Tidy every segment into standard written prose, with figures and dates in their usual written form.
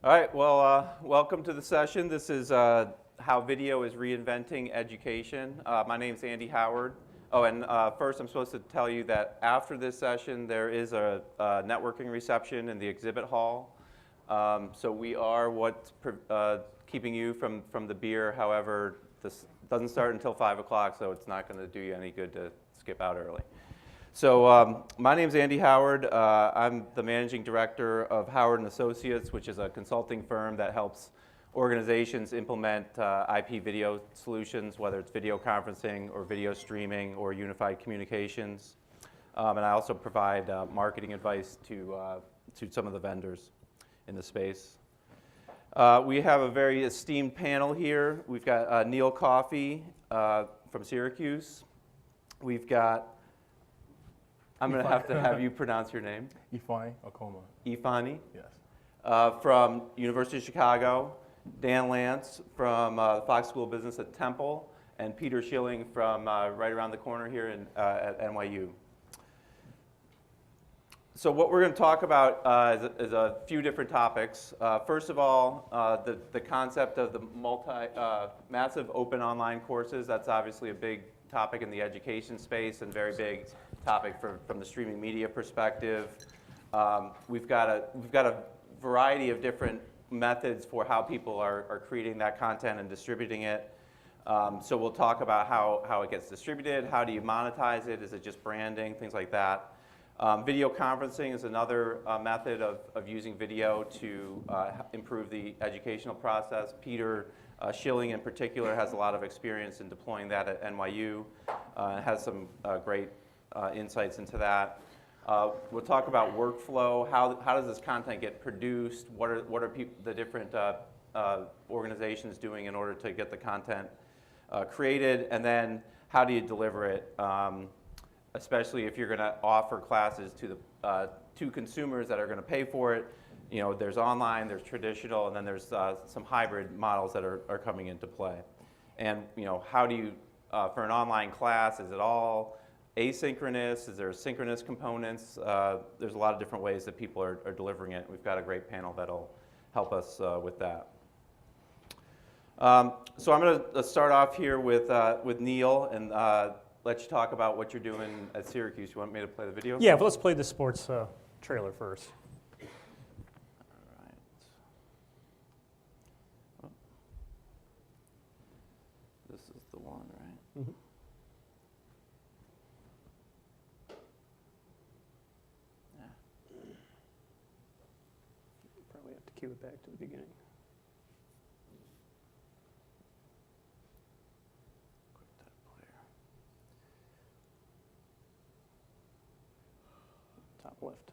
All right, well, welcome to the session. This is how video is reinventing education. My name's Andy Howard. Oh, and first I'm supposed to tell you that after this session, there is a networking reception in the exhibit hall. So we are what's keeping you from the beer. However, this doesn't start until 5 o'clock, so it's not going to do you any good to skip out early. So my name's Andy Howard. I'm the managing director of Howard & Associates, which is a consulting firm that helps organizations implement IP video solutions, whether it's video conferencing or video streaming or unified communications. And I also provide marketing advice to some of the vendors in the space. We have a very esteemed panel here. We've got Neal Coffey from Syracuse. We've got I'm going to have you pronounce your name. Ifeanyi, Okanma. Ifeanyi? Yes. From University of Chicago. Dan Lantz from the Fox School of Business at Temple. And Peter Schilling from right around the corner here at NYU. So what we're going to talk about is a few different topics. First of all, the concept of the massive open online courses. That's obviously a big topic in the education space and very big topic from the streaming media perspective. We've got a variety of different methods for how people are creating that content and distributing it. So we'll talk about how it gets distributed, how do you monetize it, is it just branding, things like that. Video conferencing is another method of using video to improve the educational process. Peter Schilling in particular has a lot of experience in deploying that at NYU, has some great insights into that. We'll talk about workflow. How does this content get produced? What are the different organizations doing in order to get the content created? And then how do you deliver it? Especially if you're going to offer classes to consumers that are going to pay for it. You know, there's online, there's traditional, and then there's some hybrid models that are coming into play. And you know, how do you, for an online class, is it all asynchronous? Is there synchronous components? There's a lot of different ways that people are delivering it. We've got a great panel that'll help us with that. So I'm going to start off here with Neal and let you talk about what you're doing at Syracuse. You want me to play the video? Yeah, but let's play the sports trailer first. All right. Oh. This is the one, right? Mm-hmm. Probably have to cue it back to the beginning. Top left.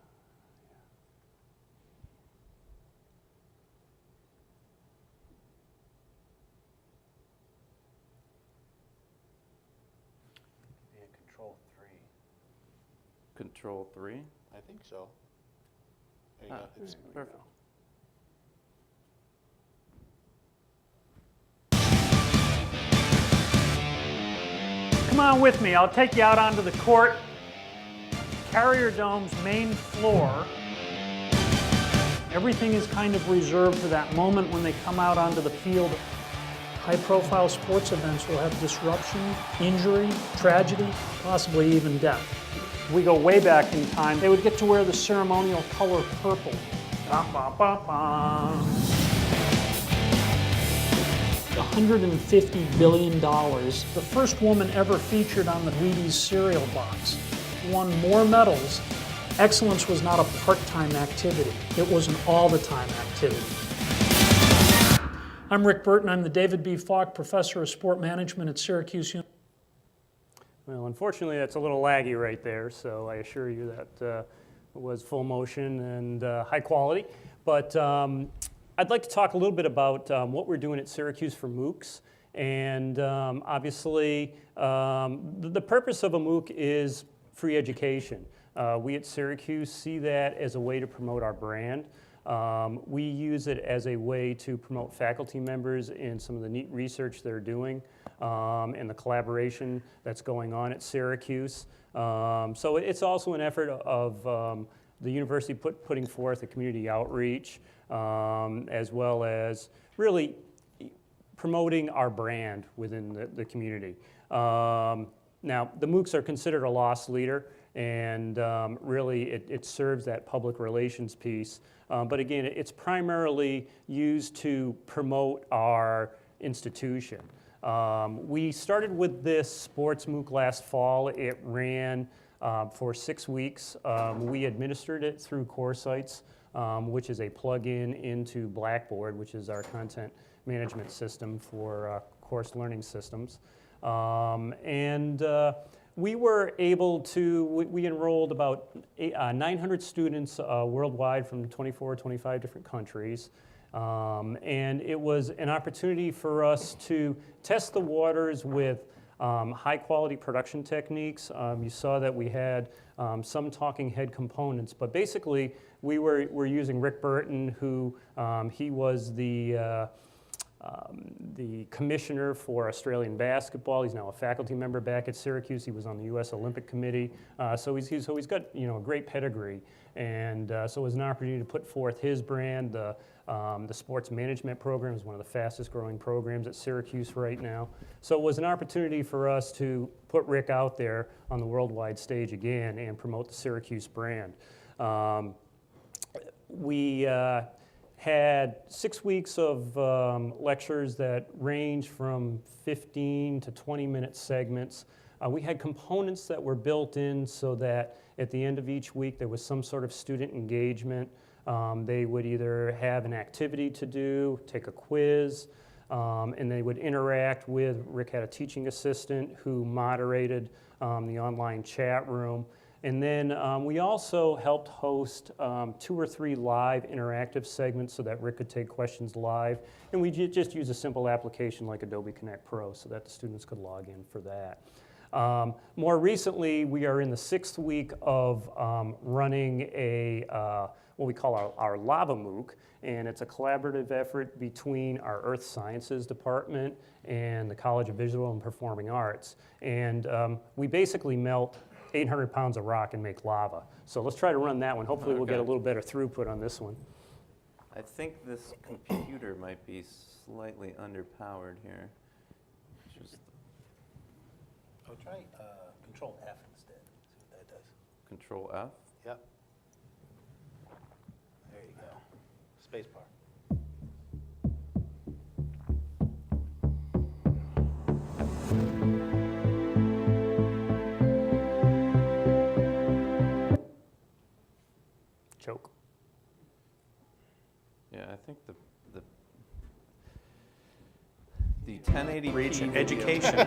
Yeah, Control 3. Control 3. I think so. There you go. It's perfect. Come on with me. I'll take you out onto the court. Carrier Dome's main floor. Everything is kind of reserved for that moment when they come out onto the field. High-profile sports events will have disruption, injury, tragedy, possibly even death. We go way back in time. They would get to wear the ceremonial color purple. $150 billion. The first woman ever featured on the Wheaties cereal box. Won more medals. Excellence was not a part-time activity. It was an all-the-time activity. I'm Rick Burton. I'm the David B. Falk Professor of Sport Management at Syracuse University. Well, unfortunately, that's a little laggy right there, so I assure you that it was full motion and high quality. But I'd like to talk a little bit about what we're doing at Syracuse for MOOCs. And obviously, the purpose of a MOOC is free education. We at Syracuse see that as a way to promote our brand. We use it as a way to promote faculty members in some of the neat research they're doing and the collaboration that's going on at Syracuse. So it's also an effort of the university putting forth a community outreach, as well as really promoting our brand within the community. Now, the MOOCs are considered a loss leader, and really it serves that public relations piece. But again, it's primarily used to promote our institution. We started with this sports MOOC last fall. It ran for 6 weeks. We administered it through CoreSites, which is a plug-in into Blackboard, which is our content management system for course learning systems. We were able to, we enrolled about 900 students worldwide from 24, 25 different countries. And it was an opportunity for us to test the waters with high quality production techniques. You saw that we had some talking head components, but basically we're using Rick Burton, who he was the commissioner for Australian basketball. He's now a faculty member back at Syracuse. He was on the U.S. Olympic Committee. So he's got a great pedigree, and so it was an opportunity to put forth his brand. The sports management program is one of the fastest growing programs at Syracuse right now. So it was an opportunity for us to put Rick out there on the worldwide stage again and promote the Syracuse brand. We had 6 weeks of lectures that range from 15 to 20-minute segments. We had components that were built in so that at the end of each week there was some sort of student engagement. They would either have an activity to do, take a quiz, and they would interact with, Rick had a teaching assistant who moderated the online chat room. And then we also helped host 2 or 3 live interactive segments so that Rick could take questions live. And we just use a simple application like Adobe Connect Pro so that the students could log in for that. More recently, we are in the 6th week of running what we call our Lava MOOC, and it's a collaborative effort between our Earth Sciences department and the College of Visual and Performing Arts. And we basically melt 800 pounds of rock and make lava. So let's try to run that one. Hopefully we'll get a little better throughput on this one. I think this computer might be slightly underpowered here. Just Oh, try Control F instead. See what that does. Control F. Yep. There you go. Space bar. Choke. Yeah, I think the 1080p reach and video- education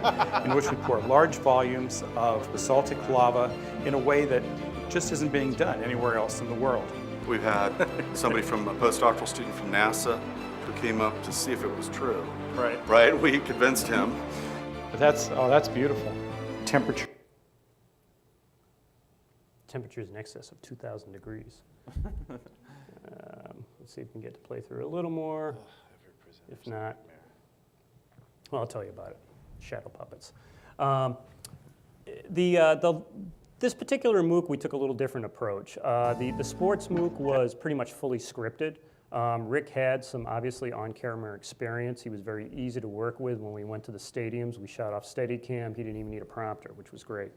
in which we pour large volumes of basaltic lava in a way that just isn't being done anywhere else in the world. We've had somebody from a postdoctoral student from NASA who came up to see if it was true. Right. Right? We convinced him. But that's beautiful. Temperature. Temperatures in excess of 2,000 degrees. Let's see if we can get to play through a little more. If not, well, I'll tell you about it. Shadow puppets. This particular MOOC, we took a little different approach. The sports MOOC was pretty much fully scripted. Rick had some obviously on-camera experience. He was very easy to work with when we went to the stadiums. We shot off Steadicam. He didn't even need a prompter, which was great.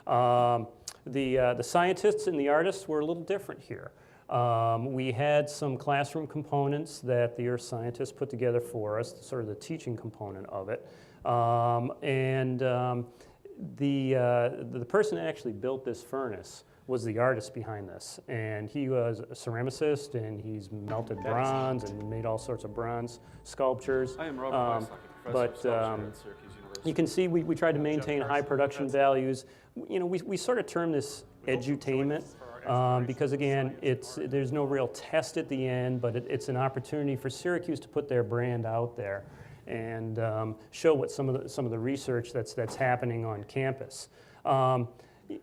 The scientists and the artists were a little different here. We had some classroom components that the Earth scientists put together for us, sort of the teaching component of it. The person that actually built this furnace was the artist behind this. And he was a ceramicist, and he's melted bronze and made all sorts of bronze sculptures. I am Robert Basaltic, professor of sculpture at Syracuse University. You can see we tried to maintain high production values. You know, we sort of term this edutainment because again, there's no real test at the end, but it's an opportunity for Syracuse to put their brand out there and show what some of the research that's happening on campus.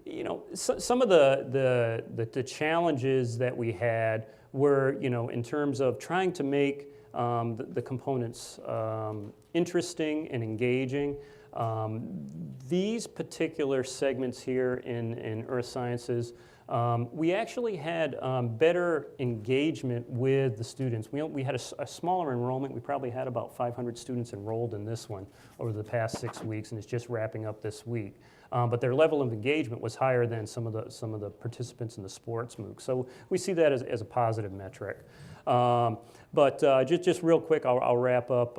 You know, some of the challenges that we had were, you know, in terms of trying to make the components interesting and engaging. These particular segments here in Earth Sciences, we actually had better engagement with the students. We had a smaller enrollment. We probably had about 500 students enrolled in this one over the past 6 weeks, and it's just wrapping up this week. But their level of engagement was higher than some of the participants in the sports MOOC. So we see that as a positive metric. But just real quick, I'll wrap up.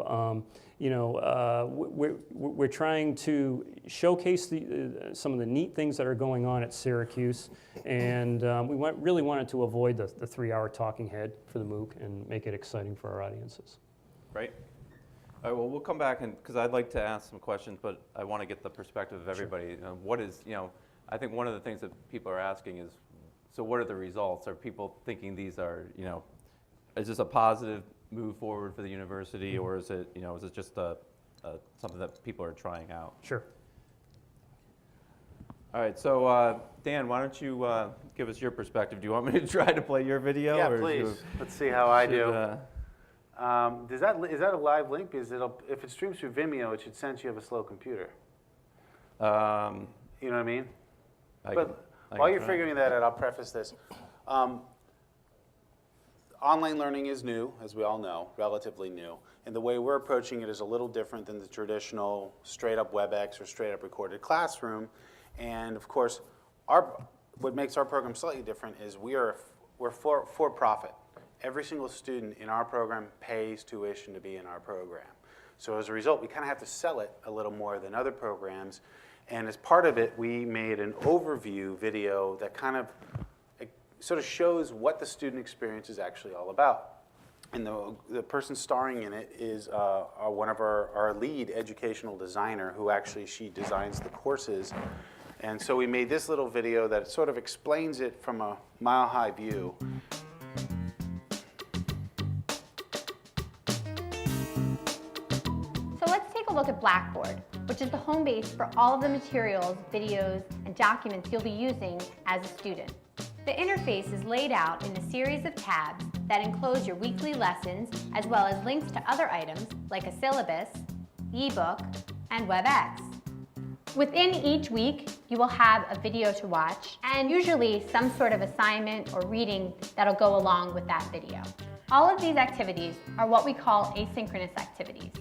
We're trying to showcase some of the neat things that are going on at Syracuse, and we really wanted to avoid the 3-hour talking head for the MOOC and make it exciting for our audiences. Right. All right, well, we'll come back, because I'd like to ask some questions, but I want to get the perspective of everybody. What is, I think one of the things that people are asking is, so what are the results? Are people thinking these are, is this a positive move forward for the university, or is it, is it just something that people are trying out? Sure. All right, so Dan, why don't you give us your perspective? Do you want me to try to play your video? Yeah, or please. Let's see how I do. Is that a live link? Because if it streams through Vimeo, it should sense you have a slow computer. You know what I mean? While you're figuring that out, I'll preface this. Online learning is new, as we all know, relatively new. And the way we're approaching it is a little different than the traditional straight-up WebEx or straight-up recorded classroom. And of course, what makes our program slightly different is we're for-profit. Every single student in our program pays tuition to be in our program. So as a result, we kind of have to sell it a little more than other programs. And as part of it, we made an overview video that kind of sort of shows what the student experience is actually all about. And the person starring in it is one of our lead educational designer, who actually, she designs the courses. And so we made this little video that sort of explains it from a mile-high view. So let's take a look at Blackboard, which is the home base for all of the materials, videos, and documents you'll be using as a student. The interface is laid out in a series of tabs that enclose your weekly lessons, as well as links to other items like a syllabus, ebook, and WebEx. Within each week, you will have a video to watch, and usually some sort of assignment or reading that'll go along with that video. All of these activities are what we call asynchronous activities.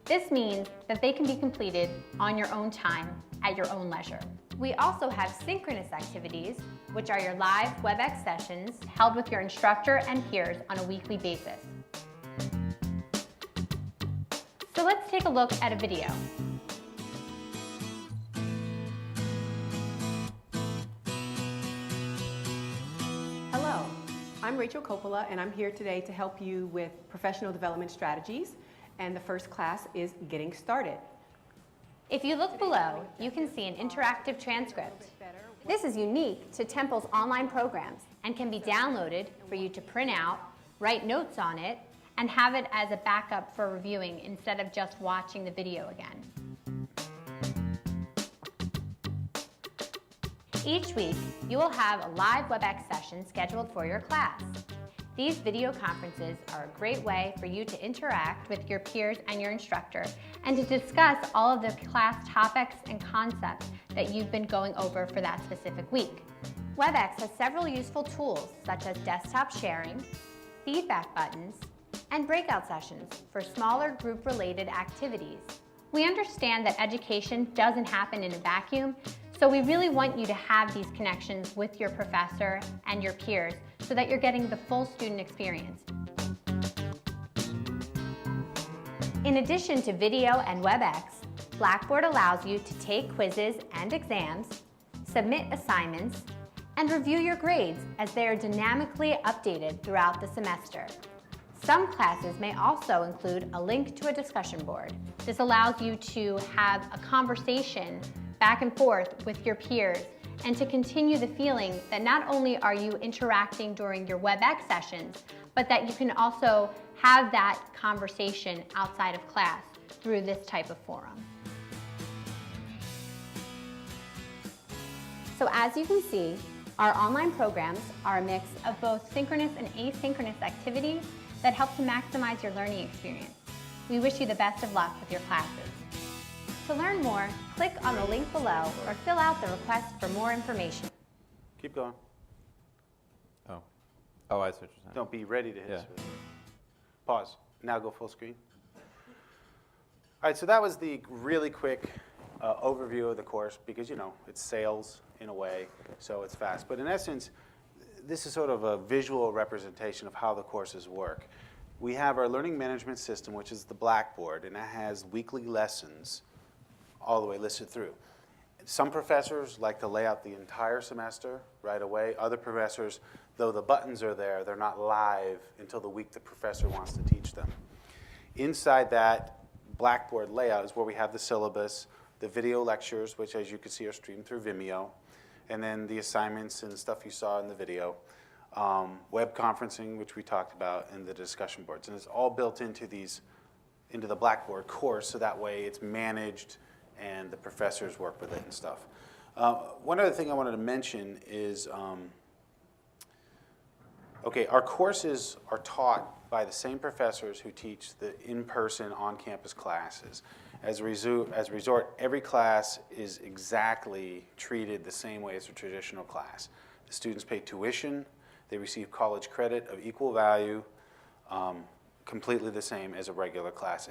This means that they can be completed on your own time, at your own leisure. We also have synchronous activities, which are your live WebEx sessions held with your instructor and peers on a weekly basis. So let's take a look at a video. Hello, I'm Rachel Coppola, and I'm here today to help you with professional development strategies. And the first class is Getting Started. If you look below, you can see an interactive transcript. This is unique to Temple's online programs and can be downloaded for you to print out, write notes on it, and have it as a backup for reviewing instead of just watching the video again. Each week, you will have a live WebEx session scheduled for your class. These video conferences are a great way for you to interact with your peers and your instructor and to discuss all of the class topics and concepts that you've been going over for that specific week. WebEx has several useful tools such as desktop sharing, feedback buttons, and breakout sessions for smaller group-related activities. We understand that education doesn't happen in a vacuum, so we really want you to have these connections with your professor and your peers so that you're getting the full student experience. In addition to video and WebEx, Blackboard allows you to take quizzes and exams, submit assignments, and review your grades as they are dynamically updated throughout the semester. Some classes may also include a link to a discussion board. This allows you to have a conversation back and forth with your peers and to continue the feeling that not only are you interacting during your WebEx sessions, but that you can also have that conversation outside of class through this type of forum. So as you can see, our online programs are a mix of both synchronous and asynchronous activities that help to maximize your learning experience. We wish you the best of luck with your classes. To learn more, click on the link below or fill out the request for more information. Keep going. Oh, I see what you're saying. Don't be ready to hit Yeah. switch. Pause. Now go full screen. All right, so that was the really quick overview of the course because, you know, it's sales in a way, so it's fast. But in essence, this is sort of a visual representation of how the courses work. We have our learning management system, which is the Blackboard, and it has weekly lessons all the way listed through. Some professors like to lay out the entire semester right away. Other professors, though the buttons are there, they're not live until the week the professor wants to teach them. Inside that Blackboard layout is where we have the syllabus, the video lectures, which as you can see are streamed through Vimeo, and then the assignments and stuff you saw in the video, web conferencing, which we talked about, and the discussion boards. And it's all built into the Blackboard course, so that way it's managed and the professors work with it and stuff. One other thing I wanted to mention is, our courses are taught by the same professors who teach the in-person, on-campus classes. As a result, every class is exactly treated the same way as a traditional class. The students pay tuition, they receive college credit of equal value, completely the same as a regular class.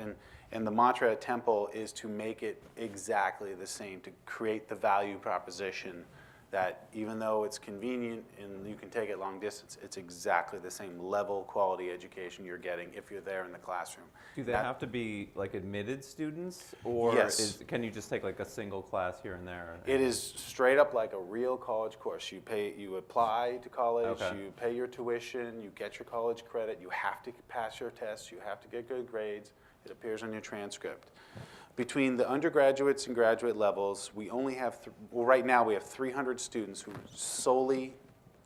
And the mantra at Temple is to make it exactly the same, to create the value proposition that even though it's convenient and you can take it long distance, it's exactly the same level quality education you're getting if you're there in the classroom. Do they have to be like admitted students, or Yes. can you just take like a single class here and there? It is straight up like a real college course. You apply to college, Okay. you pay your tuition, you get your college credit, you have to pass your tests, you have to get good grades. It appears on your transcript. Between the undergraduates and graduate levels, we only have, right now we have 300 students who solely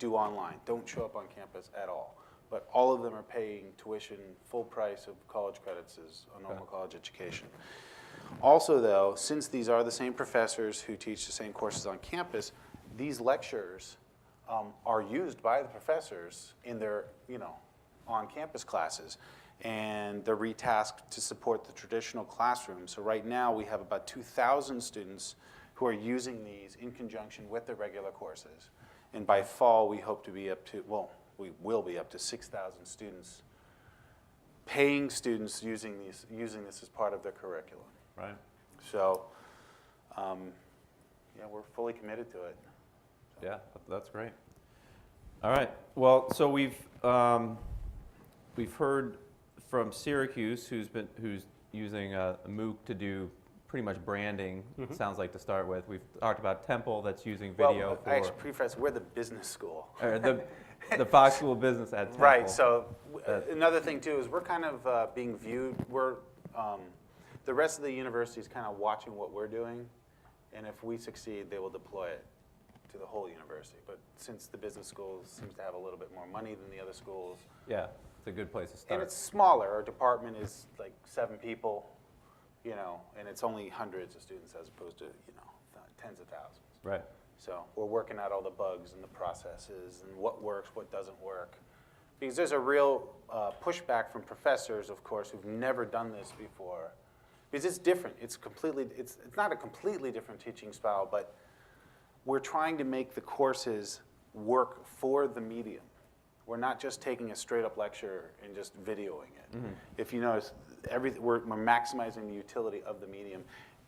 do online, don't show up on campus at all. But all of them are paying tuition, full price of college credits as a normal college education. Also though, since these are the same professors who teach the same courses on campus, these lectures are used by the professors in their, on-campus classes. And they're retasked to support the traditional classroom. So right now we have about 2,000 students who are using these in conjunction with the regular courses. And by fall, we hope to be up to, we will be up to 6,000 students, paying students using this as part of their curriculum. Right. So, we're fully committed to it. Yeah, that's great. All right. Well, so we've heard from Syracuse, who's using a MOOC to do pretty much branding. Mm-hmm. Sounds like to start with. We've talked about Temple that's using video I actually preface, we're the business school. or the Fox School of Business at Temple. Right, so another thing too is we're kind of being viewed, the rest of the university is kind of watching what we're doing, and if we succeed, they will deploy it to the whole university. But since the business school seems to have a little bit more money than the other schools, Yeah, it's a good place to start. and it's smaller, our department is like 7 people, and it's only hundreds of students as opposed to, tens of thousands. Right. So we're working out all the bugs and the processes and what works, what doesn't work. Because there's a real pushback from professors, of course, who've never done this before. Because it's different. It's not a completely different teaching style, but we're trying to make the courses work for the medium. We're not just taking a straight up lecture and just videoing it. Mm-hmm. If you notice, we're maximizing the utility of the medium.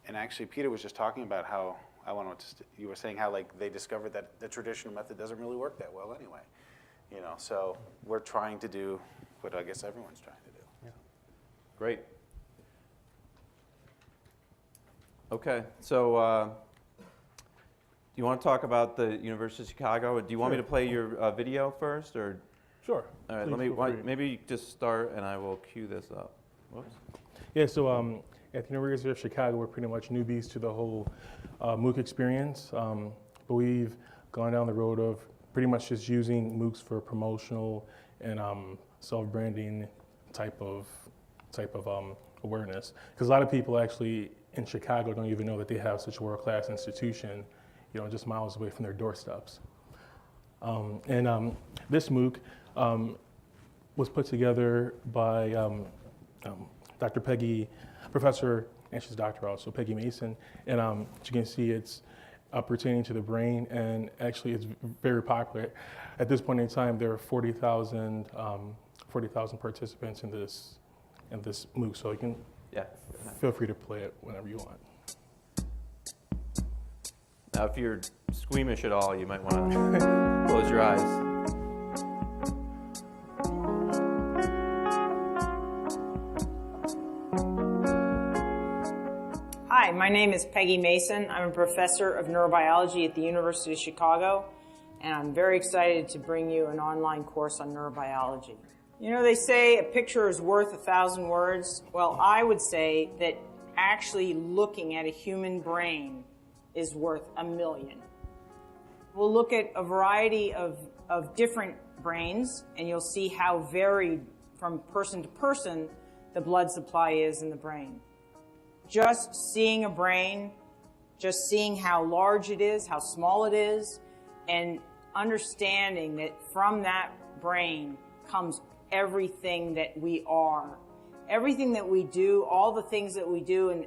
And actually, Peter was just talking about how, you were saying how they discovered that the traditional method doesn't really work that well anyway. So we're trying to do what I guess everyone's trying to do. Yeah. Great. Okay, so do you want to talk about the University of Chicago? Do you want me to play your video first, or? Sure. All right, Please feel free. maybe just start, and I will cue this up. Whoops. Yeah, so at the University of Chicago, we're pretty much newbies to the whole MOOC experience, but we've gone down the road of pretty much just using MOOCs for promotional and self-branding type of awareness. Because a lot of people actually in Chicago don't even know that they have such a world-class institution, just miles away from their doorsteps. This MOOC was put together by Professor and she's a doctor also, Peggy Mason. And as you can see, it's pertaining to the brain, and actually it's very popular. At this point in time, there are 40,000 participants in this MOOC, so you can feel free to play it whenever you want. Now, if you're squeamish at all, you might want to close your eyes. Hi, my name is Peggy Mason. I'm a professor of neurobiology at the University of Chicago, and I'm very excited to bring you an online course on neurobiology. You know, they say a picture is worth 1,000 words. Well, I would say that actually looking at a human brain is worth 1,000,000. We'll look at a variety of different brains, and you'll see how varied from person to person the blood supply is in the brain. Just seeing a brain, just seeing how large it is, how small it is, and understanding that from that brain comes everything that we are. Everything that we do, all the things that we do, and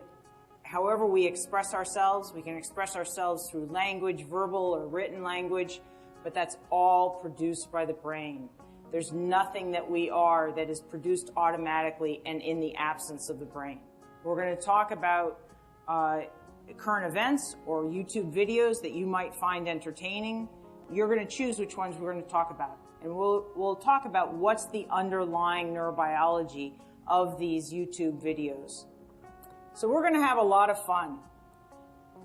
however we express ourselves, we can express ourselves through language, verbal or written language, but that's all produced by the brain. There's nothing that we are that is produced automatically and in the absence of the brain. We're going to talk about current events or YouTube videos that you might find entertaining. You're going to choose which ones we're going to talk about. And we'll talk about what's the underlying neurobiology of these YouTube videos. So we're going to have a lot of fun.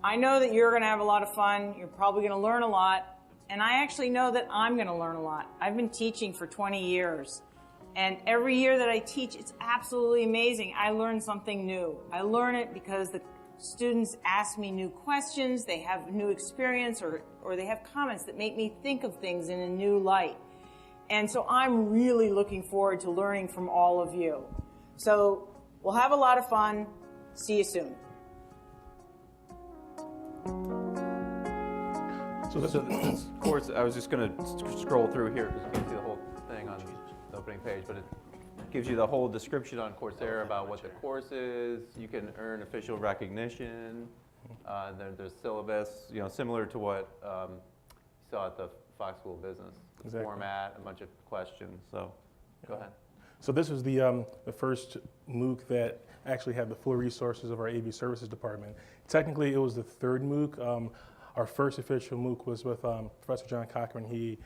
I know that you're going to have a lot of fun. You're probably going to learn a lot. And I actually know that I'm going to learn a lot. I've been teaching for 20 years. And every year that I teach, it's absolutely amazing. I learn something new. I learn it because the students ask me new questions, they have new experience, or they have comments that make me think of things in a new light. And so I'm really looking forward to learning from all of you. So we'll have a lot of fun. See you soon. So this course, I was just going to scroll through here because you can't see the whole thing on the opening page, but it gives you the whole description on Coursera about what the course is. You can earn official recognition. There's syllabus, you know, similar to what you saw at the Fox School of Business. Exactly. Format, a bunch of questions. So, go ahead. So this was the first MOOC that actually had the full resources of our AV Services department. Technically, it was the third MOOC. Our first official MOOC was with Professor John Cochran. He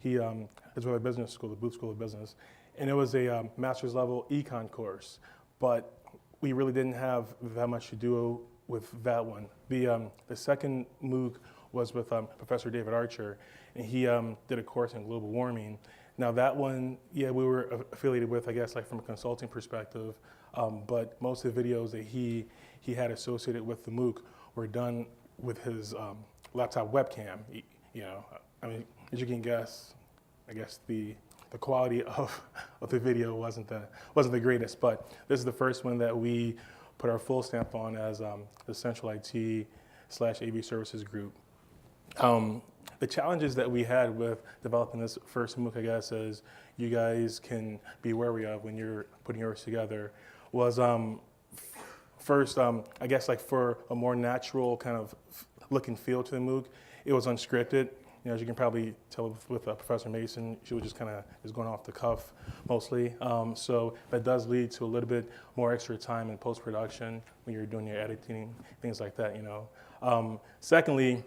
is with our business school, the Booth School of Business, and it was a master's level econ course. But we really didn't have that much to do with that one. The second MOOC was with Professor David Archer, and he did a course in global warming. Now that one, yeah, we were affiliated with, I guess, like from a consulting perspective, but most of the videos that he had associated with the MOOC were done with his laptop webcam. You know, I mean, as you can guess, I guess the quality of the video wasn't the greatest, but this is the first one that we put our full stamp on as the Central IT/AV Services group. The challenges that we had with developing this first MOOC, I guess, as you guys can be wary of when you're putting yours together, was first, I guess, like for a more natural kind of look and feel to the MOOC, it was unscripted. You know, as you can probably tell with Professor Mason, she was just kind of is going off the cuff mostly. So that does lead to a little bit more extra time in post-production when you're doing your editing, things like that, you know. Secondly,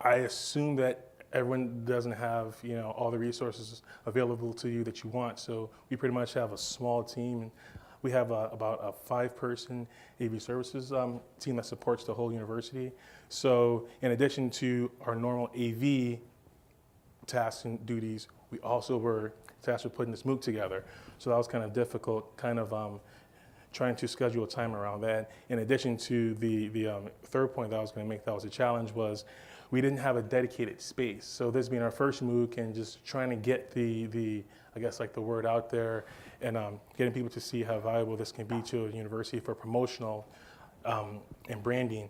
I assume that everyone doesn't have, you know, all the resources available to you that you want. So we pretty much have a small team. We have about a 5-person AV Services team that supports the whole university. So in addition to our normal AV tasks and duties, we also were tasked with putting this MOOC together. So that was kind of difficult, kind of trying to schedule a time around that. In addition to the third point that I was going to make that was a challenge was we didn't have a dedicated space. So this being our first MOOC and just trying to get the I guess like the word out there and getting people to see how valuable this can be to a university for promotional and branding.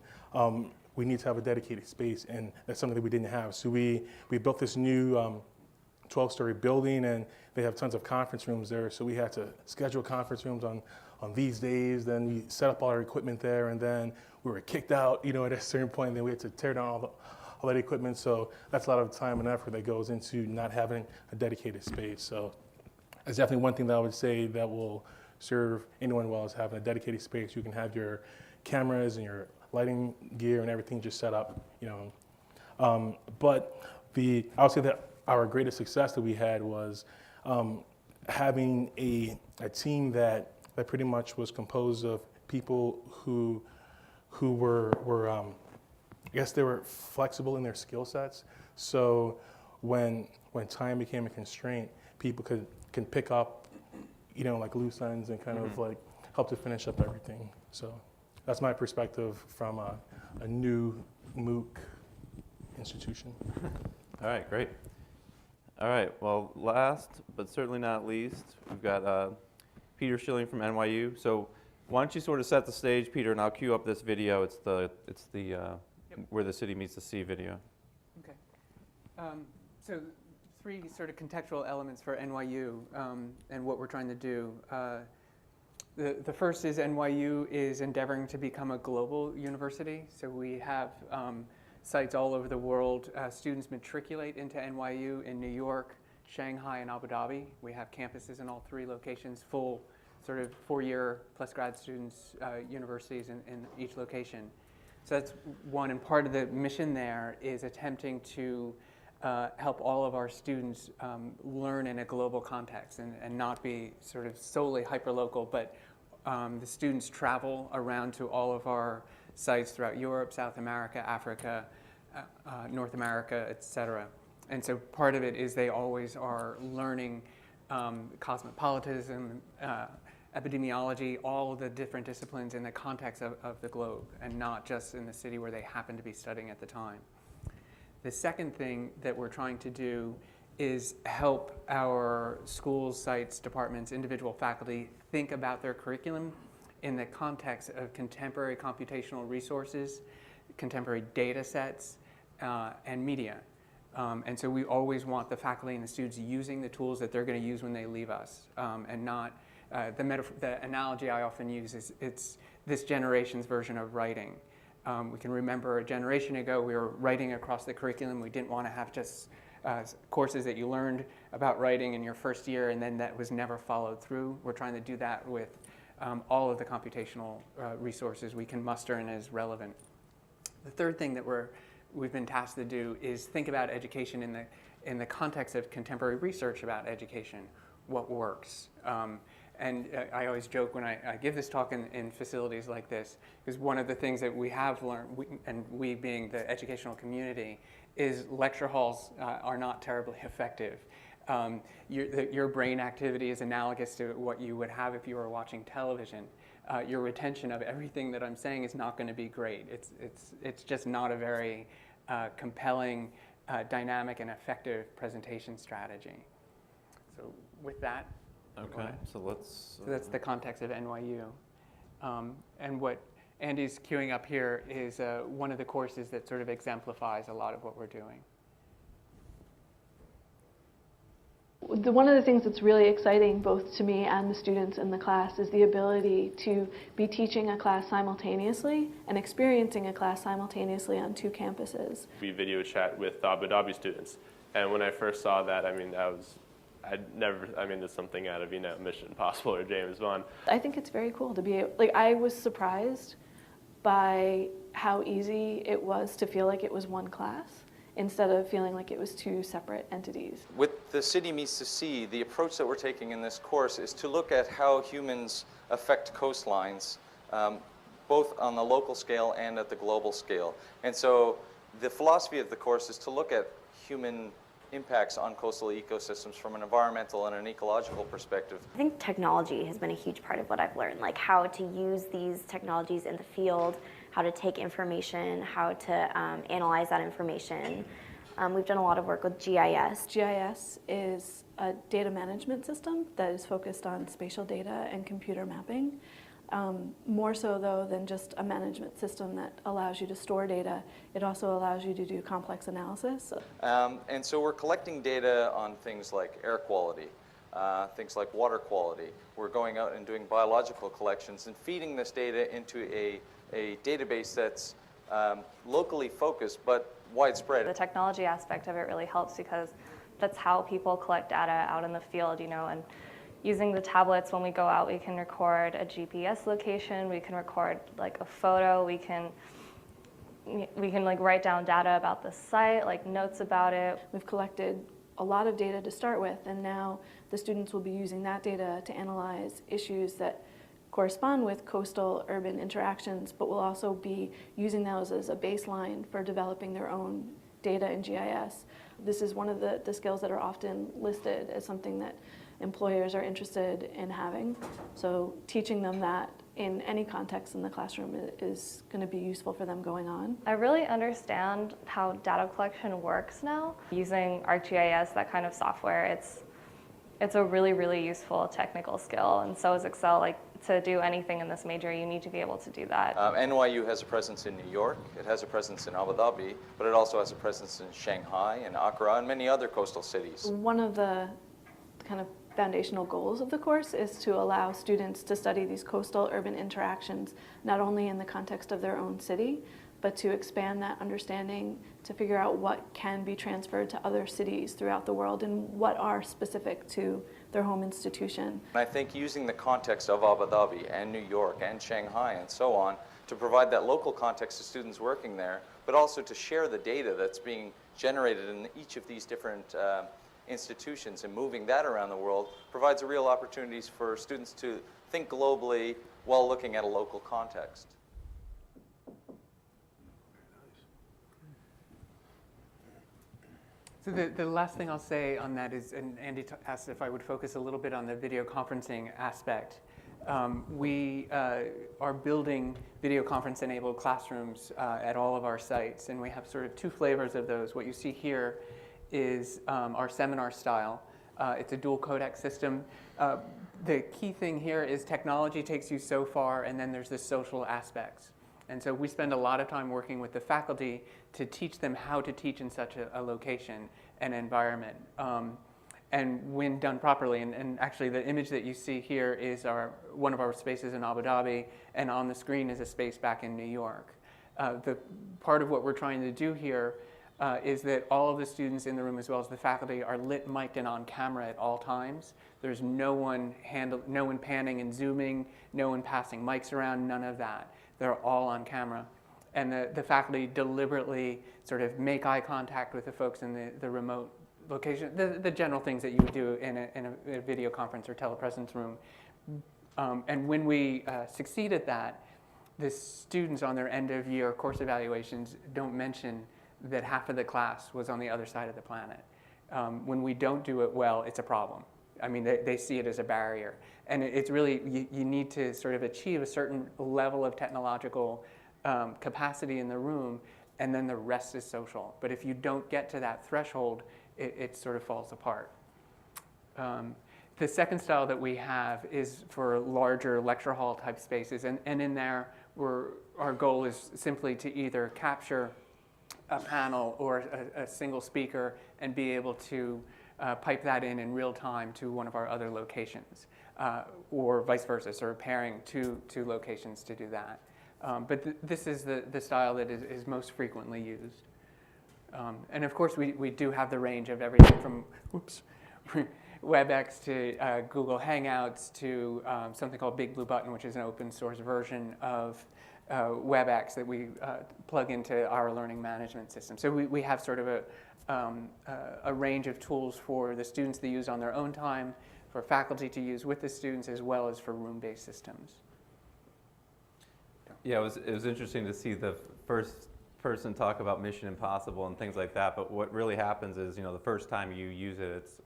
We need to have a dedicated space, and that's something that we didn't have. So we built this new 12-story building, and they have tons of conference rooms there. So we had to schedule conference rooms on on these days. Then we set up all our equipment there, and then we were kicked out, you know, at a certain point. And then we had to tear down all that equipment. So that's a lot of time and effort that goes into not having a dedicated space. So that's definitely one thing that I would say that will serve anyone well, is having a dedicated space. You can have your cameras and your lighting gear and everything just set up, you know. But I would say that our greatest success that we had was having a team that pretty much was composed of people who were I guess they were flexible in their skill sets. So when time became a constraint, people can pick up, you know, like loose ends and kind of like help to finish up everything. So that's my perspective from a new MOOC institution. All right, great. All right, well, last but certainly not least, we've got Peter Schilling from NYU. So why don't you sort of set the stage, Peter, and I'll cue up this video. It's the Where the City Meets the Sea video. Okay. So 3 sort of contextual elements for NYU and what we're trying to do. The first is NYU is endeavoring to become a global university. So we have sites all over the world. Students matriculate into NYU in New York, Shanghai, and Abu Dhabi. We have campuses in all 3 locations, full sort of 4-year plus grad students, universities in each location. So that's one, and part of the mission there is attempting to help all of our students learn in a global context and not be sort of solely hyperlocal, but the students travel around to all of our sites throughout Europe, South America, Africa, North America, et cetera. And so part of it is they always are learning cosmopolitanism, epidemiology, all of the different disciplines in the context of the globe, and not just in the city where they happen to be studying at the time. The second thing that we're trying to do is help our schools, sites, departments, individual faculty think about their curriculum in the context of contemporary computational resources, contemporary data sets, and media. And so we always want the faculty and the students using the tools that they're going to use when they leave us, and not the analogy I often use is it's this generation's version of writing. We can remember a generation ago we were writing across the curriculum. We didn't want to have just courses that you learned about writing in your first year and then that was never followed through. We're trying to do that with all of the computational resources we can muster and is relevant. The third thing that we've been tasked to do is think about education in the context of contemporary research about education. What works? And I always joke when I give this talk in facilities like this, because one of the things that we have learned, we being the educational community, is lecture halls are not terribly effective. Your brain activity is analogous to what you would have if you were watching television. Your retention of everything that I'm saying is not going to be great. It's just not a very compelling, dynamic, and effective presentation strategy. So with that. Okay, so that's the context of NYU. And what Andy's queuing up here is one of the courses that sort of exemplifies a lot of what we're doing. One of the things that's really exciting both to me and the students in the class is the ability to be teaching a class simultaneously and experiencing a class simultaneously on 2 campuses. We video chat with Abu Dhabi students, and when I first saw that, there's something out of, Mission Impossible or James Bond. I think it's very cool to be, I was surprised by how easy it was to feel like it was one class instead of feeling like it was 2 separate entities. With The City Meets the Sea, the approach that we're taking in this course is to look at how humans affect coastlines, both on the local scale and at the global scale. And so the philosophy of the course is to look at human impacts on coastal ecosystems from an environmental and an ecological perspective. I think technology has been a huge part of what I've learned, like how to use these technologies in the field, how to take information, how to analyze that information. We've done a lot of work with GIS. GIS is a data management system that is focused on spatial data and computer mapping. More so, though, than just a management system that allows you to store data, it also allows you to do complex analysis. And so we're collecting data on things like air quality, things like water quality. We're going out and doing biological collections and feeding this data into a database that's locally focused but widespread. The technology aspect of it really helps because that's how people collect data out in the field, and using the tablets when we go out, we can record a GPS location, we can record like a photo, we can like write down data about the site, like notes about it. We've collected a lot of data to start with, and now the students will be using that data to analyze issues that correspond with coastal-urban interactions, but will also be using those as a baseline for developing their own data in GIS. This is one of the skills that are often listed as something that employers are interested in having. So teaching them that in any context in the classroom is going to be useful for them going on. I really understand how data collection works now. Using ArcGIS, that kind of software, it's a really, really useful technical skill, and so is Excel. Like, to do anything in this major, you need to be able to do that. NYU has a presence in New York, it has a presence in Abu Dhabi, but it also has a presence in Shanghai and Accra and many other coastal cities. One of the kind of foundational goals of the course is to allow students to study these coastal urban interactions, not only in the context of their own city, but to expand that understanding to figure out what can be transferred to other cities throughout the world and what are specific to their home institution. I think using the context of Abu Dhabi and New York and Shanghai and so on to provide that local context to students working there, but also to share the data that's being generated in each of these different institutions and moving that around the world provides a real opportunities for students to think globally while looking at a local context. So the last thing I'll say on that is, and Andy asked if I would focus a little bit on the video conferencing aspect. We are building video conference enabled classrooms at all of our sites, and we have sort of two flavors of those. What you see here is our seminar style. It's a dual codec system. The key thing here is technology takes you so far, and then there's the social aspects. And so we spend a lot of time working with the faculty to teach them how to teach in such a location and environment. And when done properly, and actually the image that you see here is one of our spaces in Abu Dhabi, and on the screen is a space back in New York. The part of what we're trying to do here is that all of the students in the room, as well as the faculty, are lit, mic'd, and on camera at all times. There's no one panning and zooming, no one passing mics around, none of that. They're all on camera. And the faculty deliberately sort of make eye contact with the folks in the remote location, the general things that you would do in a video conference or telepresence room. And when we succeed at that, the students on their end of year course evaluations don't mention that half of the class was on the other side of the planet. When we don't do it well, it's a problem. I mean, they see it as a barrier. And it's really, you need to sort of achieve a certain level of technological capacity in the room, and then the rest is social. But if you don't get to that threshold, it sort of falls apart. The second style that we have is for larger lecture hall type spaces. And in there, our goal is simply to either capture a panel or a single speaker and be able to pipe that in real time to one of our other locations, or vice versa, sort of pairing two locations to do that. But this is the style that is most frequently used. And of course, we do have the range of everything from WebEx to Google Hangouts to something called Big Blue Button, which is an open source version of WebEx that we plug into our learning management system. So we have sort of a range of tools for the students to use on their own time, for faculty to use with the students, as well as for room-based systems. Yeah, it was interesting to see the first person talk about Mission Impossible and things like that, but what really happens is, the first time you use it, it's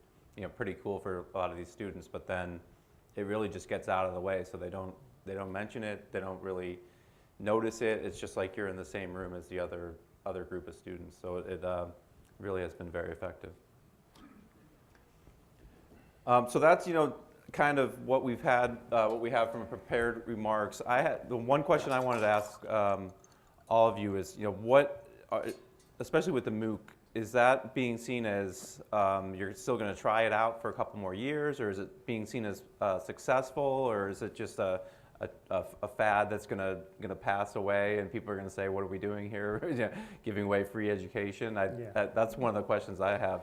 pretty cool for a lot of these students, but then it really just gets out of the way, so they don't mention it, they don't really notice it. It's just like you're in the same room as the other group of students, so it really has been very effective. So that's kind of what we have from prepared remarks. The one question I wanted to ask all of you is, especially with the MOOC is that being seen as you're still going to try it out for a couple more years, or is it being seen as successful, or is it just a fad that's going to pass away and people are going to say, what are we doing here? Giving away free education? That's one of the questions I have.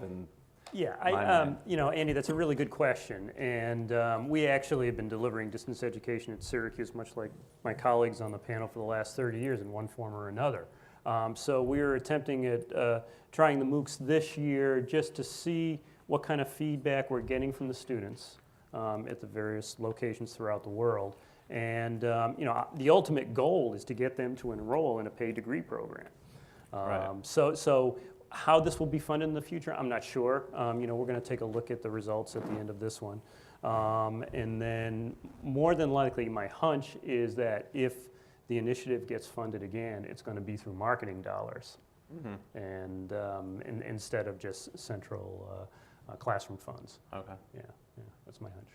You know, Andy, that's a really good question. And we actually have been delivering distance education at Syracuse, much like my colleagues on the panel, for the last 30 years in one form or another. So we are attempting at trying the MOOCs this year just to see what kind of feedback we're getting from the students at the various locations throughout the world. And you know, the ultimate goal is to get them to enroll in a paid degree program. So how this will be funded in the future, I'm not sure. You know, we're going to take a look at the results at the end of this one. And then more than likely, my hunch is that if the initiative gets funded again, it's going to be through marketing dollars, and instead of just central classroom funds. Okay. Yeah, that's my hunch.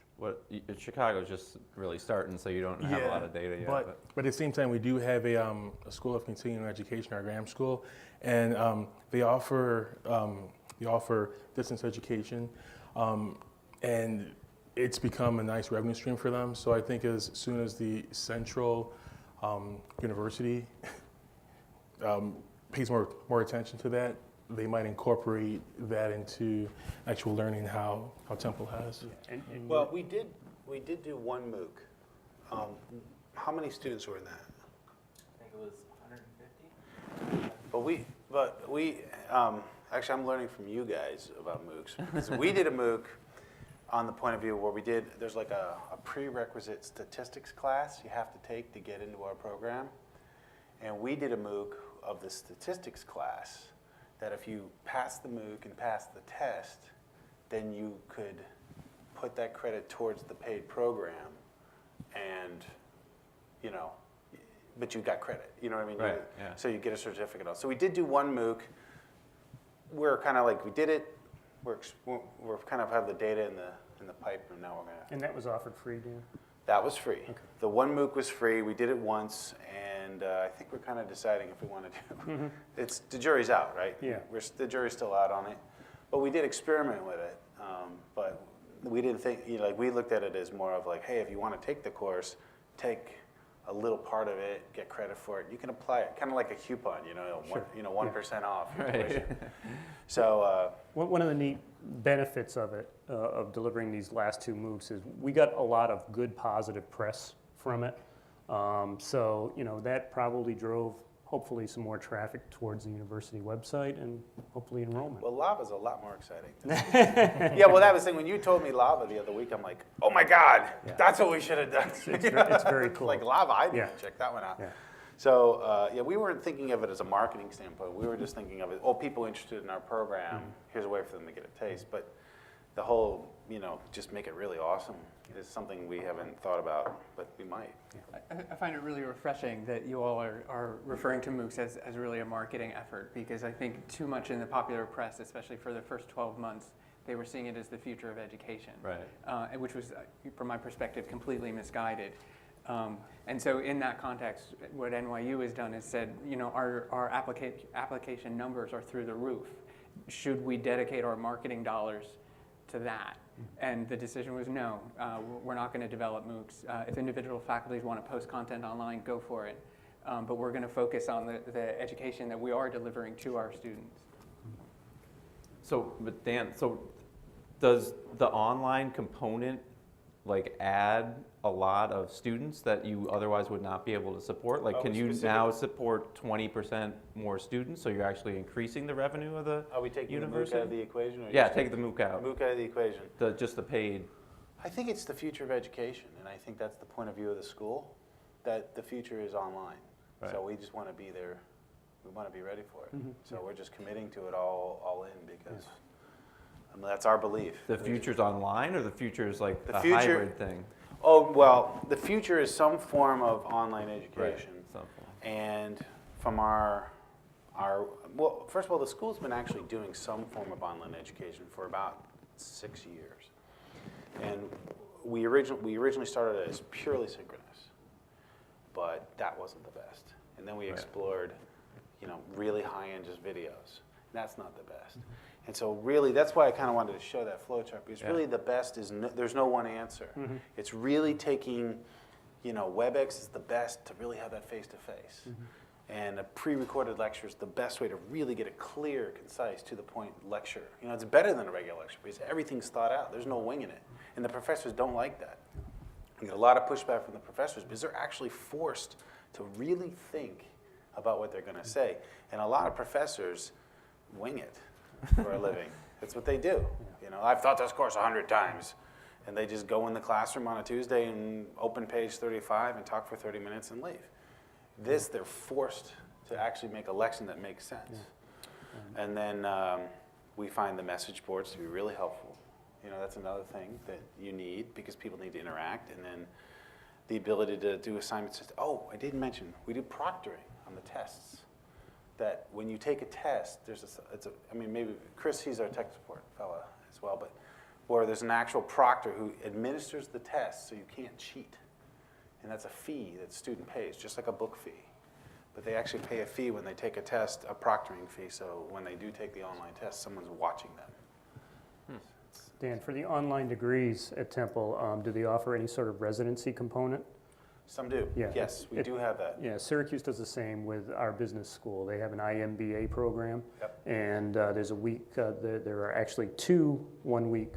Chicago's just really starting, so you don't have a lot of data yet. But at the same time, we do have a School of Continuing Education, our Graham School, and they offer distance education, and it's become a nice revenue stream for them. So I think as soon as the central university pays more attention to that, they might incorporate that into actual learning how Temple has. Well, we did do one MOOC. How many students were in that? I think it was 150. But we actually, I'm learning from you guys about MOOCs. So we did a MOOC on the point of view where there's like a prerequisite statistics class you have to take to get into our program. And we did a MOOC of the statistics class that if you pass the MOOC and pass the test, then you could put that credit towards the paid program, and, you know, but you got credit, you know what I mean? Right, yeah. So you get a certificate. So we did do one MOOC. We're kind of like, we did it, we're kind of have the data in the pipe, and now we're gonna. And that was offered free, Dan? That was free. Okay. The one MOOC was free. We did it once, and I think we're kind of deciding if we want to do. The jury's out, right? Yeah. The jury's still out on it, but we did experiment with it. But we didn't think, you know, like we looked at it as more of like, hey, if you want to take the course, take a little part of it, get credit for it. You can apply it, kind of like a coupon, you know, Sure. 1% off. Right. So one of the neat benefits of it, of delivering these last two MOOCs, is we got a lot of good positive press from it. So, you know, that probably drove, hopefully, some more traffic towards the university website and hopefully enrollment. Well, Lava's a lot more exciting. Yeah, well, that was the thing. When you told me Lava the other week, I'm like, oh my God, that's what we should have done. It's very cool. Like Lava, I need to check that one out. Yeah. So, we weren't thinking of it as a marketing standpoint. We were just thinking of it, people interested in our program, here's a way for them to get a taste. But the whole, you know, just make it really awesome is something we haven't thought about, but we might. I find it really refreshing that you all are referring to MOOCs as really a marketing effort, because I think too much in the popular press, especially for the first 12 months, they were seeing it as the future of education, right? Which was, from my perspective, completely misguided. And so in that context, what NYU has done is said, you know, our application numbers are through the roof. Should we dedicate our marketing dollars to that? And the decision was no, we're not going to develop MOOCs. If individual faculties want to post content online, go for it. But we're going to focus on the education that we are delivering to our students. So, but Dan, does the online component like add a lot of students that you otherwise would not be able to support? Like, can you now support 20% more students, so you're actually increasing the revenue of the university? Are we taking the MOOC out of the equation? Or Yeah, take the MOOC out. MOOC out of the equation. Just the paid. I think it's the future of education, and I think that's the point of view of the school, that the future is online. Right. So we just want to be there. We want to be ready for it. So we're just committing to it all in, because I mean, that's our belief. The future's online, or the future's like a hybrid thing? Oh, well, the future is some form of online education. Right. And from well, first of all, the school's been actually doing some form of online education for about 6 years. And we originally started as purely synchronous, but that wasn't the best. And then we explored, you know, really high-end just videos. That's not the best. And so really, that's why I kind of wanted to show that flow chart, because really the best is, there's no one answer. It's really taking, WebEx is the best to really have that face-to-face. And a pre-recorded lecture is the best way to really get a clear, concise, to-the-point lecture. It's better than a regular lecture because everything's thought out. There's no winging it. And the professors don't like that. We get a lot of pushback from the professors because they're actually forced to really think about what they're going to say. And a lot of professors wing it for a living. That's what they do. I've taught this course 100 times. And they just go in the classroom on a Tuesday and open page 35 and talk for 30 minutes and leave. This, they're forced to actually make a lesson that makes sense. And then we find the message boards to be really helpful. That's another thing that you need because people need to interact. And then the ability to do assignments. Oh, I didn't mention, we do proctoring on the tests. That when you take a test, maybe Chris, he's our tech support fella as well, but where there's an actual proctor who administers the test so you can't cheat. And that's a fee that the student pays, just like a book fee. But they actually pay a fee when they take a test, a proctoring fee, so when they do take the online test, someone's watching them. Dan, for the online degrees at Temple, do they offer any sort of residency component? Some do. Yeah. Yes, we do have that. Yeah, Syracuse does the same with our business school. They have an IMBA program, and there's a week, there are actually 2 one-week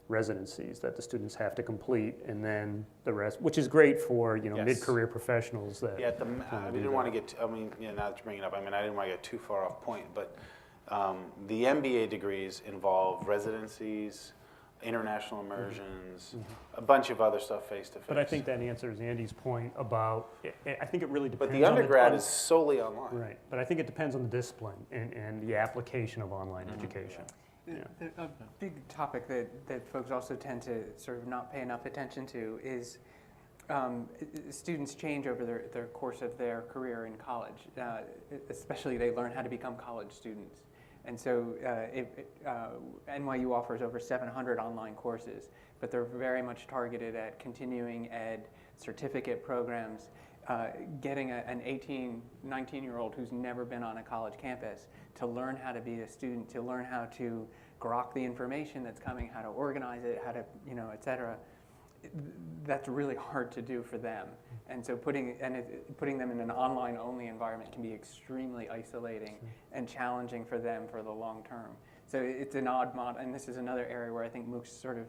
residencies that the students have to complete, and then the rest, which is great for mid-career professionals. That I didn't want to get, now that you bring it up, I didn't want to get too far off point, but the MBA degrees involve residencies, international immersions, a bunch of other stuff face-to-face. But I think that answers Andy's point about, I think it really depends on the undergrad is solely online. Right, but I think it depends on the discipline and the application of online education. A big topic that folks also tend to sort of not pay enough attention to is students change over their course of their career in college. Especially they learn how to become college students. And so NYU offers over 700 online courses, but they're very much targeted at continuing ed, certificate programs, getting an 18, 19-year-old who's never been on a college campus to learn how to be a student, to learn how to grok the information that's coming, how to organize it, how to, et cetera. That's really hard to do for them. And so putting them in an online-only environment can be extremely isolating and challenging for them for the long term. So it's an odd model, and this is another area where I think MOOCs sort of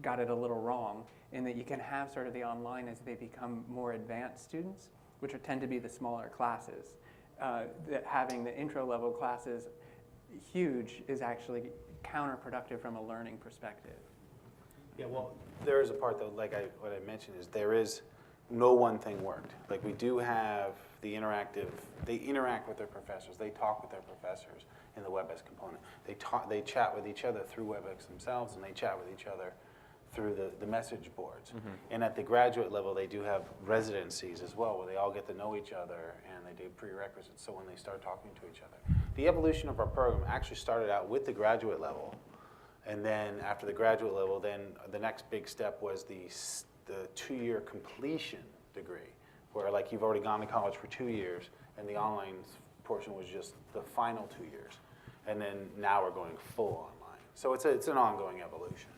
got it a little wrong, in that you can have sort of the online as they become more advanced students, which tend to be the smaller classes. That having the intro-level classes huge is actually counterproductive from a learning perspective. Yeah, well, there is a part though, what I mentioned is there is no one thing worked. Like we do have the interactive, they interact with their professors, they talk with their professors in the WebEx component. They chat with each other through WebEx themselves, and they chat with each other through the message boards. And at the graduate level, they do have residencies as well, where they all get to know each other and they do prerequisites, so when they start talking to each other. The evolution of our program actually started out with the graduate level. And then after the graduate level, then the next big step was the 2-year completion degree, where like you've already gone to college for 2 years, and the online portion was just the final 2 years. And then now we're going full online. So it's an ongoing evolution.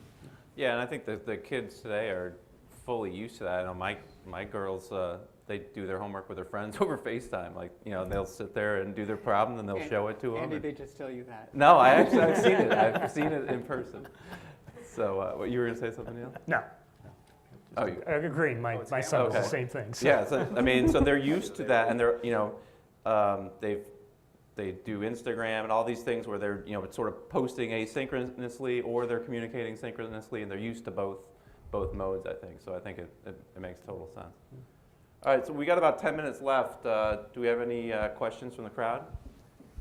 Yeah, and I think the kids today are fully used to that. I know my girls, they do their homework with their friends over FaceTime. Like, they'll sit there and do their problem, and they'll show it to them. Andy, they just tell you that? No, I've seen it. I've seen it in person. So, what, you were going to say something, Neal? No. Oh, I agree. My son does the same thing. So. Yeah, so they're used to that, and they're they do Instagram and all these things where they're sort of posting asynchronously or they're communicating synchronously, and they're used to both modes, I think. So I think it makes total sense. All right, so we got about 10 minutes left. Do we have any questions from the crowd?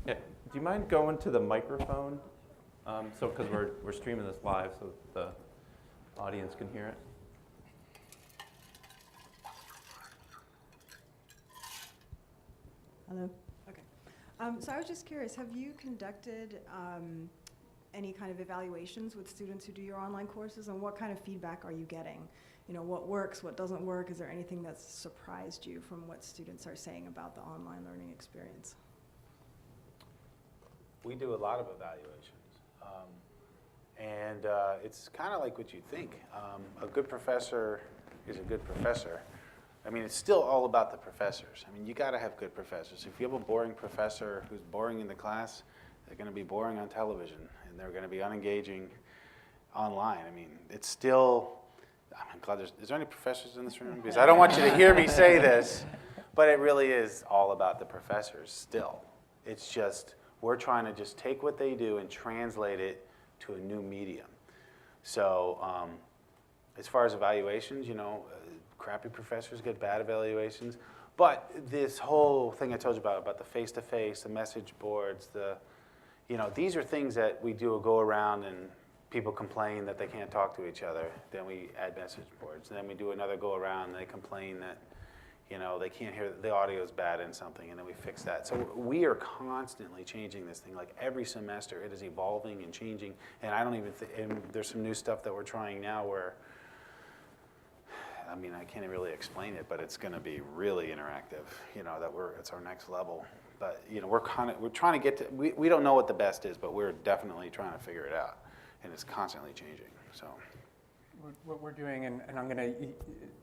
Yeah. Do you mind going to the microphone? Because we're streaming this live, so the audience can hear it. Hello. Okay. So I was just curious, have you conducted any kind of evaluations with students who do your online courses, and what kind of feedback are you getting? What works, what doesn't work? Is there anything that's surprised you from what students are saying about the online learning experience? We do a lot of evaluations. And it's kind of like what you think. A good professor is a good professor. I mean, it's still all about the professors. I mean, you got to have good professors. If you have a boring professor who's boring in the class, they're going to be boring on television, and they're going to be unengaging online. I mean, it's still, I'm glad is there any professors in this room? Because I don't want you to hear me say this, but it really is all about the professors still. It's just, we're trying to just take what they do and translate it to a new medium. So as far as evaluations, you know, crappy professors get bad evaluations. But this whole thing I told you about the face-to-face, the message boards, you know, these are things that we do a go around and people complain that they can't talk to each other. Then we add message boards. And then we do another go around and they complain that, you know, they can't hear, the audio is bad in something, and then we fix that. So we are constantly changing this thing. Like every semester, it is evolving and changing. And I don't even think, and there's some new stuff that we're trying now where, I mean, I can't really explain it, but it's going to be really interactive. You know, it's our next level. But you know, we're trying to get to. We don't know what the best is, but we're definitely trying to figure it out, and it's constantly changing. So. What we're doing, and I'm going to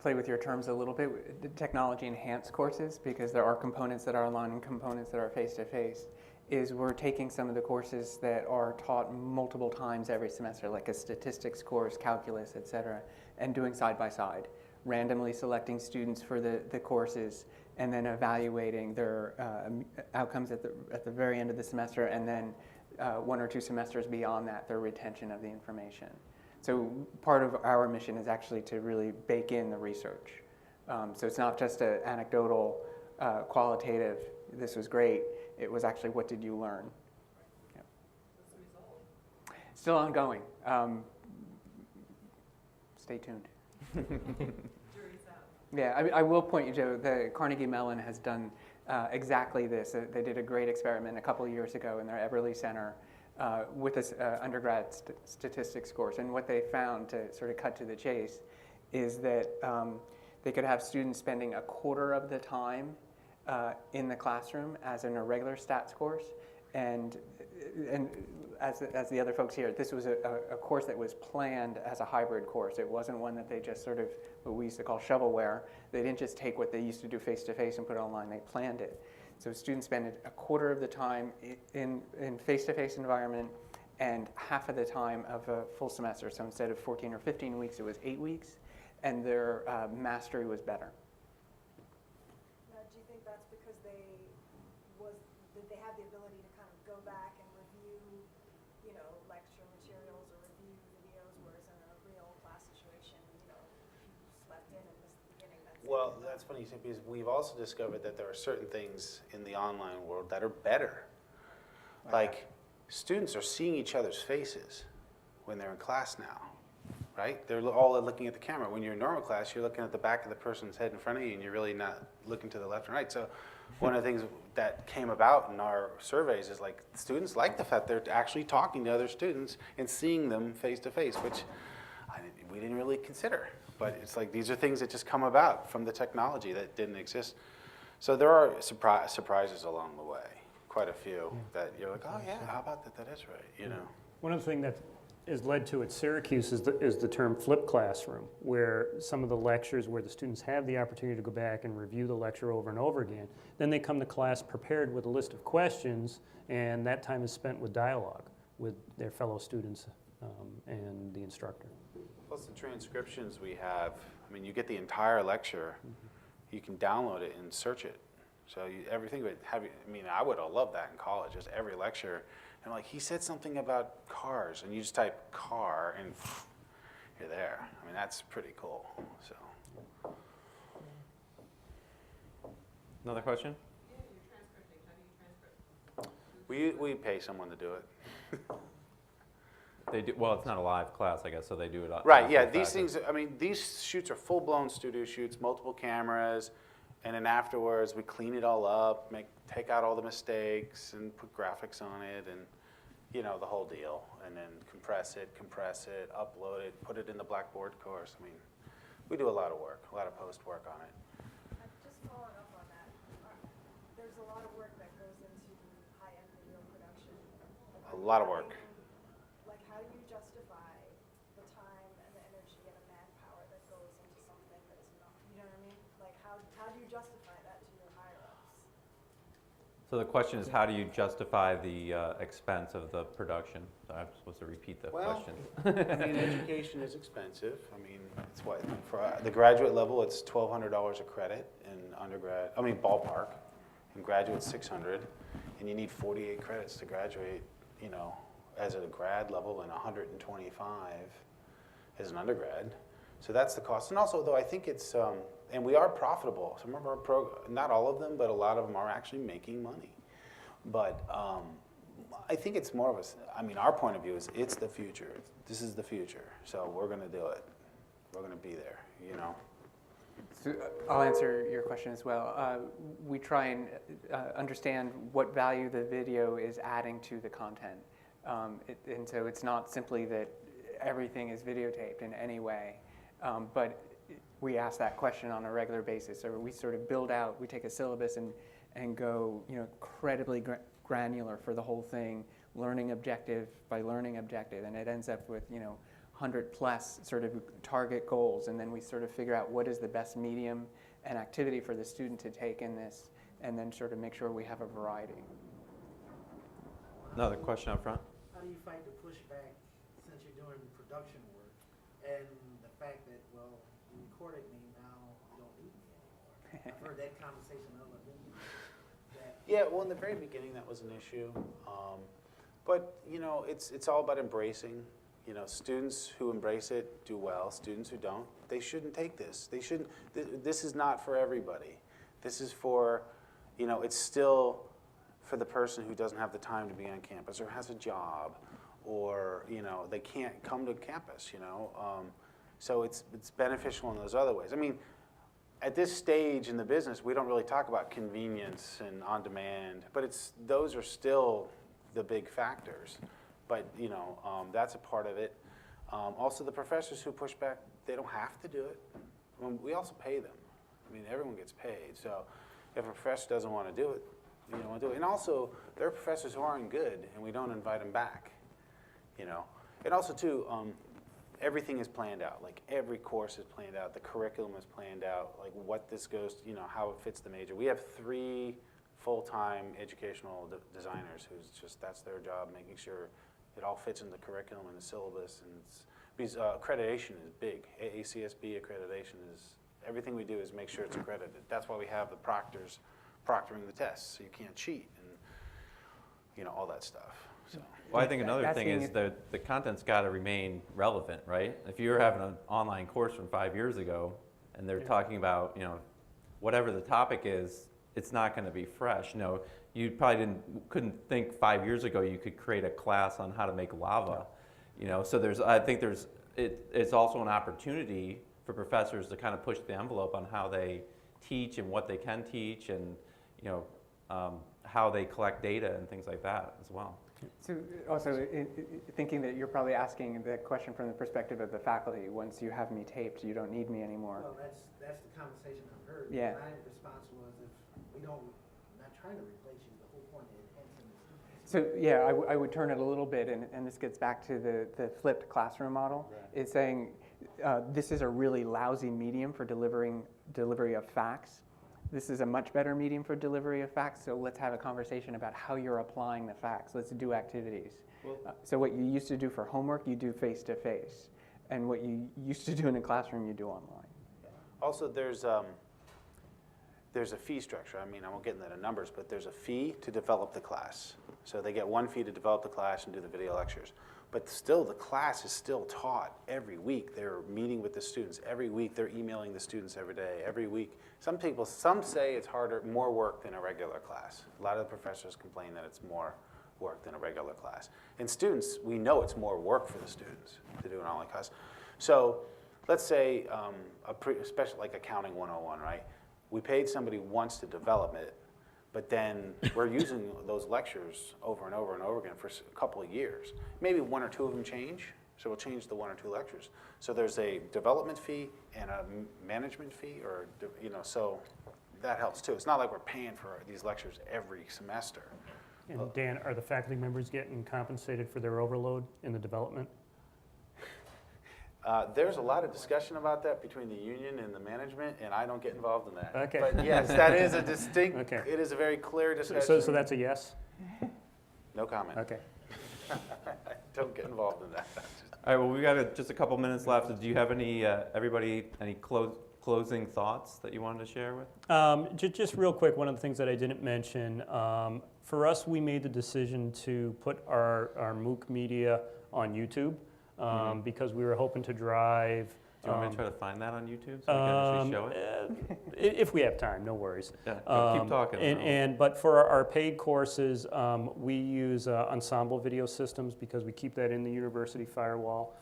play with your terms a little bit, the technology-enhanced courses, because there are components that are online and components that are face-to-face, is we're taking some of the courses that are taught multiple times every semester, like a statistics course, calculus, et cetera, and doing side-by-side, randomly selecting students for the courses, and then evaluating their outcomes at the very end of the semester, and then 1 or 2 semesters beyond that, their retention of the information. So part of our mission is actually to really bake in the research. So it's not just an anecdotal, qualitative, this was great. It was actually, what did you learn? Yeah. Still ongoing. Stay tuned. Yeah, I will point you to, the Carnegie Mellon has done exactly this. They did a great experiment a couple of years ago in their Eberly Center with this undergrad statistics course. And what they found, to sort of cut to the chase, is that they could have students spending a quarter of the time in the classroom as in a regular stats course. And as the other folks here, this was a course that was planned as a hybrid course. It wasn't one that they just sort of, what we used to call shovelware. They didn't just take what they used to do face-to-face and put it online. They planned it. So students spend a quarter of the time in face-to-face environment and half of the time of a full semester. So instead of 14 or 15 weeks, it was 8 weeks, and their mastery was better. Now, do you think that's because did they have the ability to kind of go back and review, you know, lecture materials or review videos, whereas in a real class situation, you know, you slept in and missed the beginning? Well, that's funny you say, because we've also discovered that there are certain things in the online world that are better. Like students are seeing each other's faces when they're in class now, right? They're all looking at the camera. When you're in normal class, you're looking at the back of the person's head in front of you, and you're really not looking to the left and right. So one of the things that came about in our surveys is like students like the fact they're actually talking to other students and seeing them face to face, which we didn't really consider. But it's like these are things that just come about from the technology that didn't exist. So there are surprises along the way, quite a few that you're like, oh yeah, how about that? That is right, you know. One of the things that is led to at Syracuse is the term flipped classroom, where some of the lectures where the students have the opportunity to go back and review the lecture over and over again. Then they come to class prepared with a list of questions, and that time is spent with dialogue with their fellow students and the instructor. Plus the transcriptions we have, I mean, you get the entire lecture, you can download it and search it. So everything would have, I mean, I would have loved that in college, just every lecture. And like, he said something about cars, and you just type car, and you're there. I mean, that's pretty cool, so. Another question? We pay someone to do it. They do, well, it's not a live class, I guess, so they do it. Right, yeah, these things, I mean, these shoots are full-blown studio shoots, multiple cameras, and then afterwards we clean it all up, take out all the mistakes, and put graphics on it, and you know, the whole deal, and then compress it, upload it, put it in the Blackboard course. I mean, we do a lot of work, a lot of post work on it. Just following up on that, there's a lot of work that goes into high-end video production. a lot of work. Like, how do you justify the time and the energy and the manpower that goes into something that is not, you know what I mean? Like, how do you justify that to your higher-ups? So the question is, how do you justify the expense of the production? So I'm supposed to repeat the question. I mean, education is expensive. I mean, it's what, for the graduate level, it's $1,200 a credit in undergrad, I mean, ballpark. In graduate, $600, and you need 48 credits to graduate, you know, as a grad level, and 125 as an undergrad. So that's the cost. And also, though, I think it's, and we are profitable. Some of our not all of them, but a lot of them are actually making money. But I think it's more of a, I mean, our point of view is it's the future. This is the future. So we're going to do it. We're going to be there, you know. So I'll answer your question as well. We try and understand what value the video is adding to the content. And so it's not simply that everything is videotaped in any way, but we ask that question on a regular basis. So we sort of build out, we take a syllabus and go, you know, incredibly granular for the whole thing, learning objective by learning objective, and it ends up with, you know, 100 plus sort of target goals, and then we sort of figure out what is the best medium and activity for the student to take in this, and then sort of make sure we have a variety. Another question up front. How do you fight the pushback since you're doing production work and the fact that, well, you recorded me, now you don't need me anymore? I've heard that conversation other than that. Yeah, well, in the very beginning, that was an issue. But, you know, it's all about embracing. You know, students who embrace it do well. Students who don't, they shouldn't take this. They shouldn't. This is not for everybody. This is for, you know, it's still for the person who doesn't have the time to be on campus or has a job, or, you know, they can't come to campus. You know, so it's beneficial in those other ways. I mean, at this stage in the business, we don't really talk about convenience and on demand, but those are still the big factors. But, you know, that's a part of it. Also, the professors who push back, they don't have to do it. I mean, we also pay them. I mean, everyone gets paid. So if a professor doesn't want to do it, you don't want to do it. And also, there are professors who aren't good, and we don't invite them back, you know. And also, too, everything is planned out. Like, every course is planned out. The curriculum is planned out. Like, what this goes, you know, how it fits the major. We have 3 full-time educational designers who's just, that's their job, making sure it all fits in the curriculum and the syllabus, and because accreditation is big. AACSB accreditation is, everything we do is make sure it's accredited. That's why we have the proctors proctoring the tests, so you can't cheat, and, you know, all that stuff. So. Well, I think another thing is that the content's got to remain relevant, right? If you're having an online course from 5 years ago, and they're talking about, you know, whatever the topic is, it's not going to be fresh. You know, you probably couldn't think 5 years ago you could create a class on how to make lava. You know, so I think it's also an opportunity for professors to kind of push the envelope on how they teach and what they can teach, and, you know, how they collect data and things like that as well. So also, thinking that you're probably asking the question from the perspective of the faculty, once you have me taped, you don't need me anymore. Well, that's the conversation I've heard. Yeah. My response was, if we don't, not trying to replace you, the whole point is enhancing the students. So yeah, I would turn it a little bit, and this gets back to the flipped classroom model. Right. Is saying this is a really lousy medium for delivery of facts. This is a much better medium for delivery of facts, so let's have a conversation about how you're applying the facts. Let's do activities. Well, so what you used to do for homework, you do face-to-face. And what you used to do in a classroom, you do online. Also, there's a fee structure. I mean, I won't get into the numbers, but there's a fee to develop the class. So they get one fee to develop the class and do the video lectures. But still, the class is still taught every week. They're meeting with the students every week. They're emailing the students every day, every week. Some say it's more work than a regular class. A lot of the professors complain that it's more work than a regular class. And students, we know it's more work for the students to do an online class. So let's say, especially like Accounting 101, right? We paid somebody once to develop it, but then we're using those lectures over and over and over again for a couple of years. Maybe 1 or 2 of them change, so we'll change the 1 or 2 lectures. So there's a development fee and a management fee, or, you know, so that helps too. It's not like we're paying for these lectures every semester. And Dan, are the faculty members getting compensated for their overload in the development? There's a lot of discussion about that between the union and the management, and I don't get involved in that. Okay. But yes, that is a distinct, Okay. it is a very clear discussion. So that's a yes? No comment. Okay. Don't get involved in that. All right, well, we got just a couple minutes left. Do you have any, everybody, any closing thoughts that you wanted to share with? Just real quick, one of the things that I didn't mention, for us, we made the decision to put our MOOC media on YouTube because we were hoping to drive. Do you want me to try to find that on YouTube so we can actually show it? If we have time, no worries. Yeah, keep talking. But for our paid courses, we use ensemble video systems because we keep that in the university firewall.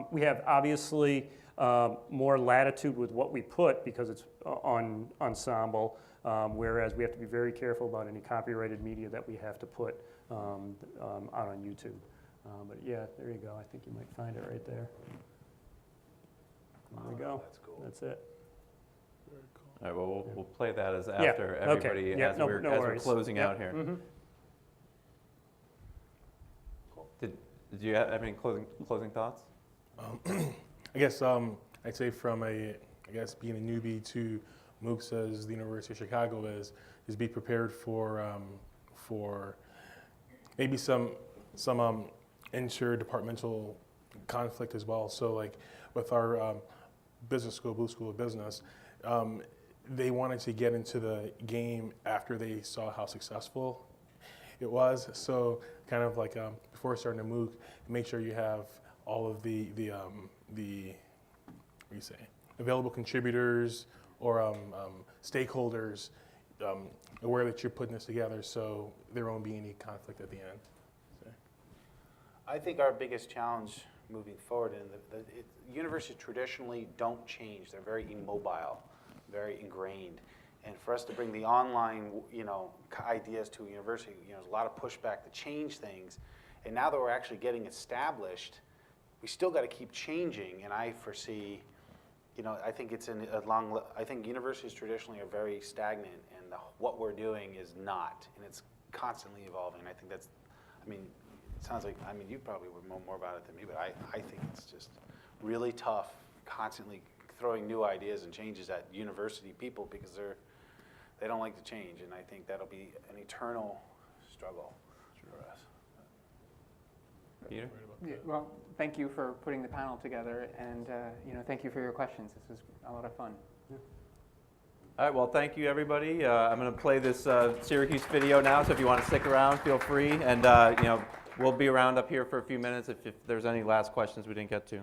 We have obviously more latitude with what we put because it's on ensemble, whereas we have to be very careful about any copyrighted media that we have to put out on YouTube. But yeah, there you go. I think you might find it right there. There we go. That's cool. That's it. All right, well, we'll play that as after everybody, Okay. Yeah, as, no we're closing out here. Mm-hmm. Did you have any closing thoughts? I guess I'd say from being a newbie to MOOCs as the University of Chicago is be prepared for maybe some interdepartmental conflict as well. So like with our business school, Blue School of Business, they wanted to get into the game after they saw how successful it was. So kind of like before starting a MOOC, make sure you have all of the what do you say, available contributors or stakeholders aware that you're putting this together, so there won't be any conflict at the end. So. I think our biggest challenge moving forward, and universities traditionally don't change. They're very immobile, very ingrained. And for us to bring the online, ideas to a university, there's a lot of pushback to change things. And now that we're actually getting established, we still got to keep changing. And I foresee, I think it's I think universities traditionally are very stagnant, and what we're doing is not, and it's constantly evolving. And I think that's, it sounds like, you probably would know more about it than me, but I think it's just really tough constantly throwing new ideas and changes at university people because they don't like to change, and I think that'll be an eternal struggle for us. Peter? Yeah, well, thank you for putting the panel together, and thank you for your questions. This was a lot of fun. Yeah. All right, well, thank you, everybody. I'm going to play this Syracuse video now, so if you want to stick around, feel free. And, we'll be around up here for a few minutes if there's any last questions we didn't get to.